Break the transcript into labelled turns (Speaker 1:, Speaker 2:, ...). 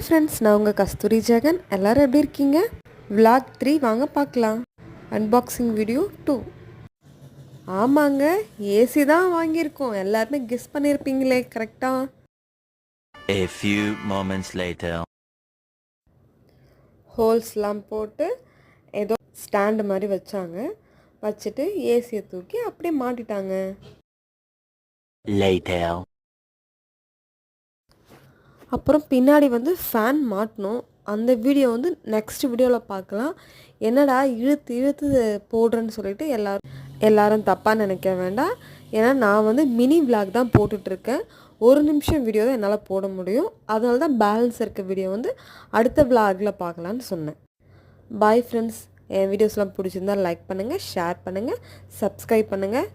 Speaker 1: friends, நான் உங்க kasthurijagan. எல்லாரும் எப்படி இருக்கீங்க? vlog 3 வாங்க பார்க்கலாம். unboxing video 2. ஆமாங்க, ஏசி தான் வாங்கியிருக்கோம். எல்லாரும் கெஸ் பண்ணிருப்பீங்களே கரெக்ட்டா?
Speaker 2: A few moments later.
Speaker 1: ஹோல்ஸ்லாம் போட்டு ஏதோ ஸ்டாண்ட் மாதிரி வச்சாங்க. வச்சிட்டு ஏசியை தூக்கி அப்படியே மாட்டிட்டாங்க.
Speaker 2: Later.
Speaker 1: அப்புறம் பின்னாடி ஃபேன் மாட்டணும். அந்த வீடியோ நெக்ஸ்ட் வீடியோவில் பார்க்கலாம். என்னடா இழுத்து இழுத்து போடுறேன்னு சொல்லிட்டு எல்லாரும் தப்பாக நினைக்க வேண்டாம். ஏன்னா நான் மினி விளாக் தான் போட்டுட்ருக்கேன். 1 நிமிஷம் வீடியோ தான் என்னால் போட முடியும். அதனால தான் பேலன்ஸ் இருக்க வீடியோ அடுத்த விளாகில் பார்க்கலான்னு சொன்னேன். Bye friends. என் வீடியோஸ்லாம் பிடிச்சிருந்தா லைக் பண்ணுங்கள், ஷேர் பண்ணுங்கள், சப்ஸ்கிரைப் பண்ணுங்கள்.